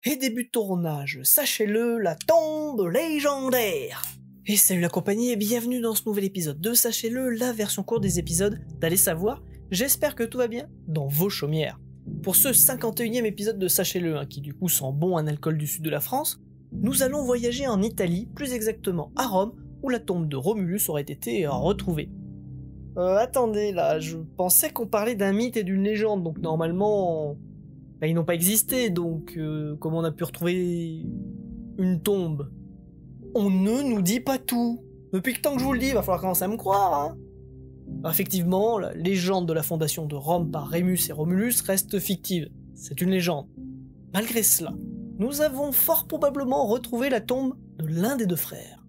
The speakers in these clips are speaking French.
Et début de tournage, sachez-le, la tombe légendaire. Et salut la compagnie et bienvenue dans ce nouvel épisode de Sachez-le, la version courte des épisodes d'Allez savoir. J'espère que tout va bien dans vos chaumières. Pour ce 51e épisode de Sachez-le, qui du coup sent bon un alcool du sud de la France, nous allons voyager en Italie, plus exactement à Rome, où la tombe de Romulus aurait été retrouvée. Attendez là, je pensais qu'on parlait d'un mythe et d'une légende, donc normalement... ils n'ont pas existé, donc comment on a pu retrouver une tombe? On ne nous dit pas tout. Depuis le temps que je vous le dis, il va falloir commencer à me croire, hein. Alors, effectivement, la légende de la fondation de Rome par Rémus et Romulus reste fictive. C'est une légende. Malgré cela, nous avons fort probablement retrouvé la tombe de l'un des deux frères.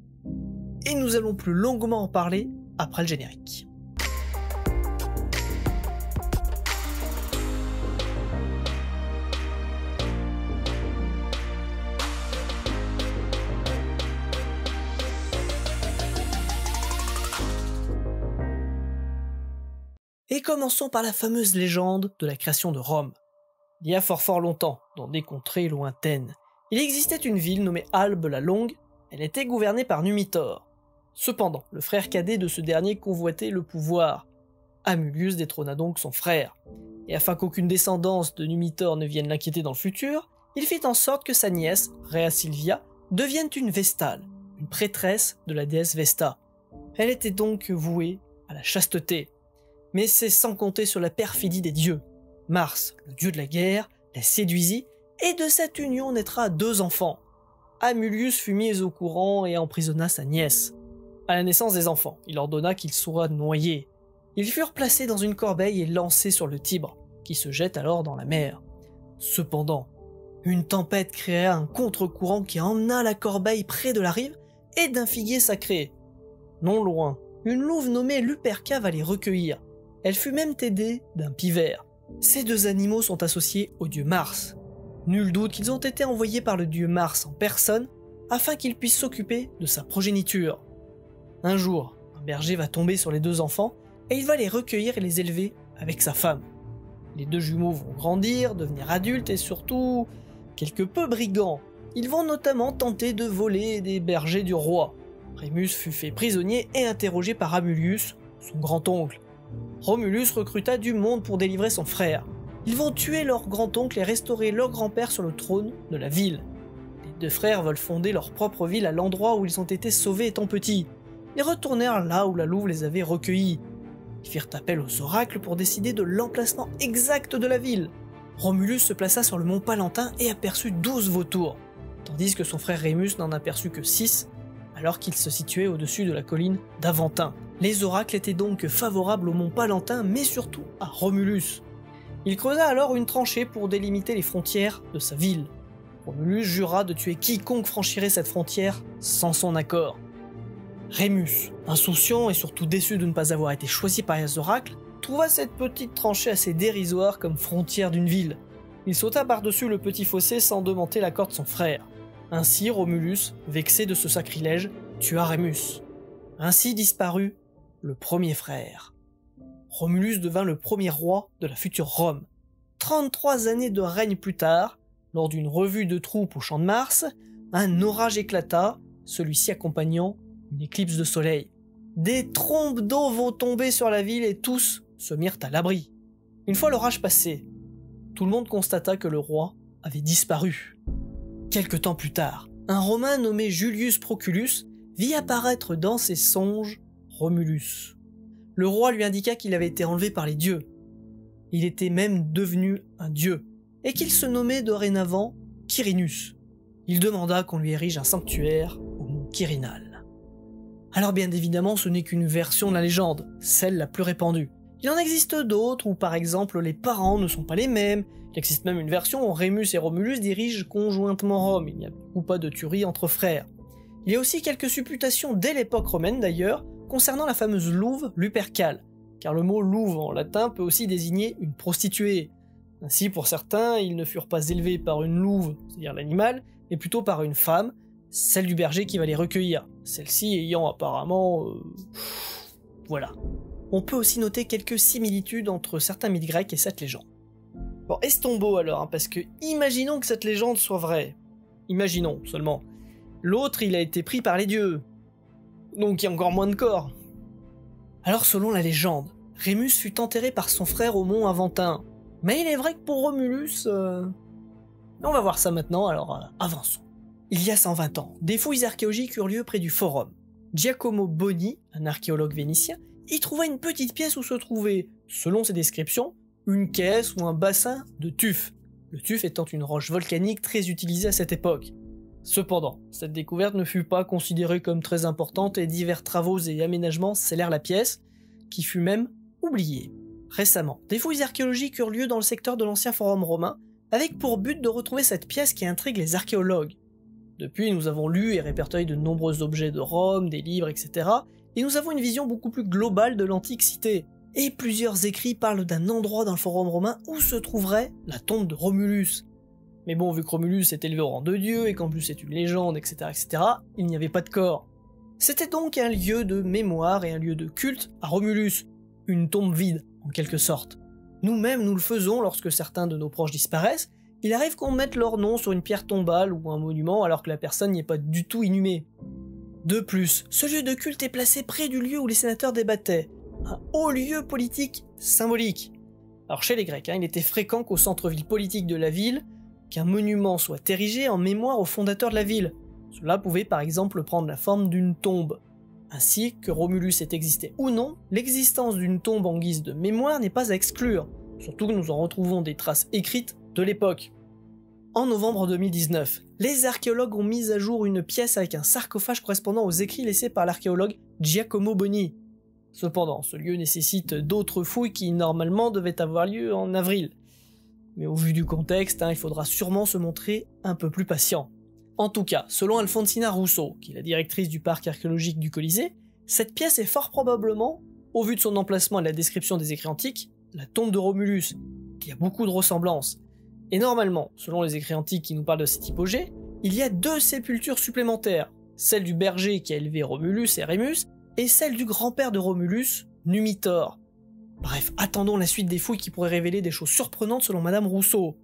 Et nous allons plus longuement en parler après le générique. Et commençons par la fameuse légende de la création de Rome. Il y a fort longtemps, dans des contrées lointaines, il existait une ville nommée Albe la Longue. Elle était gouvernée par Numitor. Cependant, le frère cadet de ce dernier convoitait le pouvoir. Amulius détrôna donc son frère. Et afin qu'aucune descendance de Numitor ne vienne l'inquiéter dans le futur, il fit en sorte que sa nièce, Rhea Silvia, devienne une Vestale, une prêtresse de la déesse Vesta. Elle était donc vouée à la chasteté. Mais c'est sans compter sur la perfidie des dieux. Mars, le dieu de la guerre, la séduisit, et de cette union naîtra 2 enfants. Amulius fut mis au courant et emprisonna sa nièce. À la naissance des enfants, il ordonna qu'ils soient noyés. Ils furent placés dans une corbeille et lancés sur le Tibre, qui se jette alors dans la mer. Cependant, une tempête créa un contre-courant qui emmena la corbeille près de la rive et d'un figuier sacré. Non loin, une louve nommée Luperca va les recueillir. Elle fut même aidée d'un pivert. Ces 2 animaux sont associés au dieu Mars. Nul doute qu'ils ont été envoyés par le dieu Mars en personne afin qu'il puisse s'occuper de sa progéniture. Un jour, un berger va tomber sur les 2 enfants et il va les recueillir et les élever avec sa femme. Les 2 jumeaux vont grandir, devenir adultes et surtout quelque peu brigands. Ils vont notamment tenter de voler des bergers du roi. Rémus fut fait prisonnier et interrogé par Amulius, son grand-oncle. Romulus recruta du monde pour délivrer son frère. Ils vont tuer leur grand-oncle et restaurer leur grand-père sur le trône de la ville. Les 2 frères veulent fonder leur propre ville à l'endroit où ils ont été sauvés étant petits. Ils retournèrent là où la louve les avait recueillis. Ils firent appel aux oracles pour décider de l'emplacement exact de la ville. Romulus se plaça sur le mont Palentin et aperçut 12 vautours, tandis que son frère Rémus n'en aperçut que 6, alors qu'il se situait au-dessus de la colline d'Aventin. Les oracles étaient donc favorables au mont Palentin, mais surtout à Romulus. Il creusa alors une tranchée pour délimiter les frontières de sa ville. Romulus jura de tuer quiconque franchirait cette frontière sans son accord. Rémus, insouciant et surtout déçu de ne pas avoir été choisi par les oracles, trouva cette petite tranchée assez dérisoire comme frontière d'une ville. Il sauta par-dessus le petit fossé sans demander l'accord de son frère. Ainsi Romulus, vexé de ce sacrilège, tua Rémus. Ainsi disparut le premier frère. Romulus devint le premier roi de la future Rome. 33 années de règne plus tard, lors d'une revue de troupes au champ de Mars, un orage éclata, celui-ci accompagnant une éclipse de soleil. Des trombes d'eau vont tomber sur la ville et tous se mirent à l'abri. Une fois l'orage passé, tout le monde constata que le roi avait disparu. Quelque temps plus tard, un Romain nommé Julius Proculus vit apparaître dans ses songes Romulus. Le roi lui indiqua qu'il avait été enlevé par les dieux. Il était même devenu un dieu, et qu'il se nommait dorénavant Quirinus. Il demanda qu'on lui érige un sanctuaire au mont Quirinal. Alors bien évidemment, ce n'est qu'une version de la légende, celle la plus répandue. Il en existe d'autres où par exemple les parents ne sont pas les mêmes. Il existe même une version où Rémus et Romulus dirigent conjointement Rome, il n'y a ou pas de tuerie entre frères. Il y a aussi quelques supputations dès l'époque romaine d'ailleurs, concernant la fameuse louve Lupercale, car le mot louve en latin peut aussi désigner une prostituée. Ainsi pour certains, ils ne furent pas élevés par une louve, c'est-à-dire l'animal, mais plutôt par une femme, celle du berger qui va les recueillir, celle-ci ayant apparemment... Voilà. On peut aussi noter quelques similitudes entre certains mythes grecs et cette légende. Bon, estombeau alors, hein, parce que imaginons que cette légende soit vraie. Imaginons seulement. L'autre, il a été pris par les dieux. Donc il y a encore moins de corps. Alors selon la légende, Rémus fut enterré par son frère au mont Aventin. Mais il est vrai que pour Romulus... On va voir ça maintenant, alors avançons. Il y a 120 ans, des fouilles archéologiques eurent lieu près du Forum. Giacomo Boni, un archéologue vénitien, y trouva une petite pièce où se trouvait, selon ses descriptions, une caisse ou un bassin de tuf. Le tuf étant une roche volcanique très utilisée à cette époque. Cependant, cette découverte ne fut pas considérée comme très importante et divers travaux et aménagements scellèrent la pièce, qui fut même oubliée. Récemment, des fouilles archéologiques eurent lieu dans le secteur de l'ancien forum romain, avec pour but de retrouver cette pièce qui intrigue les archéologues. Depuis, nous avons lu et répertorié de nombreux objets de Rome, des livres, etc. Et nous avons une vision beaucoup plus globale de l'antique cité. Et plusieurs écrits parlent d'un endroit dans le forum romain où se trouverait la tombe de Romulus. Mais bon, vu que Romulus est élevé au rang de dieu et qu'en plus c'est une légende, etc., il n'y avait pas de corps. C'était donc un lieu de mémoire et un lieu de culte à Romulus, une tombe vide, en quelque sorte. Nous-mêmes, nous le faisons lorsque certains de nos proches disparaissent, il arrive qu'on mette leur nom sur une pierre tombale ou un monument alors que la personne n'y est pas du tout inhumée. De plus, ce lieu de culte est placé près du lieu où les sénateurs débattaient, un haut lieu politique symbolique. Alors chez les Grecs, il était fréquent qu'au centre-ville politique de la ville, qu'un monument soit érigé en mémoire au fondateur de la ville. Cela pouvait par exemple prendre la forme d'une tombe. Ainsi, que Romulus ait existé ou non, l'existence d'une tombe en guise de mémoire n'est pas à exclure, surtout que nous en retrouvons des traces écrites de l'époque. En novembre 2019, les archéologues ont mis à jour une pièce avec un sarcophage correspondant aux écrits laissés par l'archéologue Giacomo Boni. Cependant, ce lieu nécessite d'autres fouilles qui normalement devaient avoir lieu en avril. Mais au vu du contexte, il faudra sûrement se montrer un peu plus patient. En tout cas, selon Alfonsina Rousseau, qui est la directrice du parc archéologique du Colisée, cette pièce est fort probablement, au vu de son emplacement et de la description des écrits antiques, la tombe de Romulus, qui a beaucoup de ressemblances. Et normalement, selon les écrits antiques qui nous parlent de cette hypogée, il y a 2 sépultures supplémentaires, celle du berger qui a élevé Romulus et Rémus, et celle du grand-père de Romulus, Numitor. Bref, attendons la suite des fouilles qui pourraient révéler des choses surprenantes selon Madame Rousseau.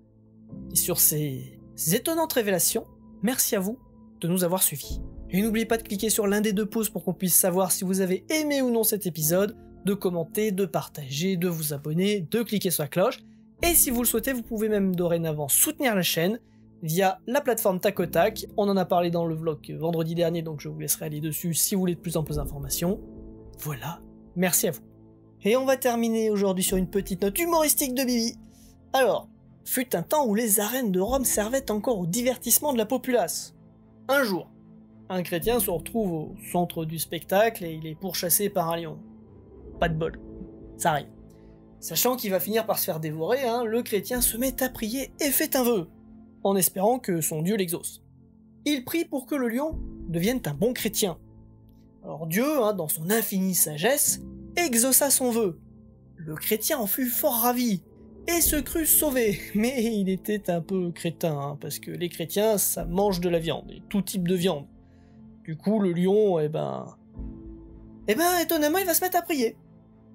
Et sur ces étonnantes révélations, merci à vous de nous avoir suivis. Et n'oubliez pas de cliquer sur l'un des 2 pouces pour qu'on puisse savoir si vous avez aimé ou non cet épisode, de commenter, de partager, de vous abonner, de cliquer sur la cloche. Et si vous le souhaitez, vous pouvez même dorénavant soutenir la chaîne via la plateforme Tacotac. On en a parlé dans le vlog vendredi dernier, donc je vous laisserai aller dessus si vous voulez de plus en plus d'informations. Voilà, merci à vous. Et on va terminer aujourd'hui sur une petite note humoristique de Bibi. Alors, fut un temps où les arènes de Rome servaient encore au divertissement de la populace. Un jour, un chrétien se retrouve au centre du spectacle et il est pourchassé par un lion. Pas de bol, ça arrive. Sachant qu'il va finir par se faire dévorer, le chrétien se met à prier et fait un vœu, en espérant que son Dieu l'exauce. Il prie pour que le lion devienne un bon chrétien. Alors Dieu, dans son infinie sagesse, exauça son vœu. Le chrétien en fut fort ravi, et se crut sauvé, mais il était un peu crétin, parce que les chrétiens, ça mange de la viande, et tout type de viande. Du coup, le lion, étonnamment, il va se mettre à prier.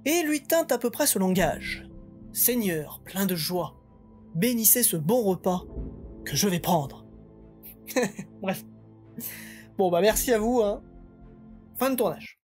Et lui tint à peu près ce langage. « Seigneur, plein de joie, bénissez ce bon repas que je vais prendre. » Bref. Bon, merci à vous, Fin de tournage.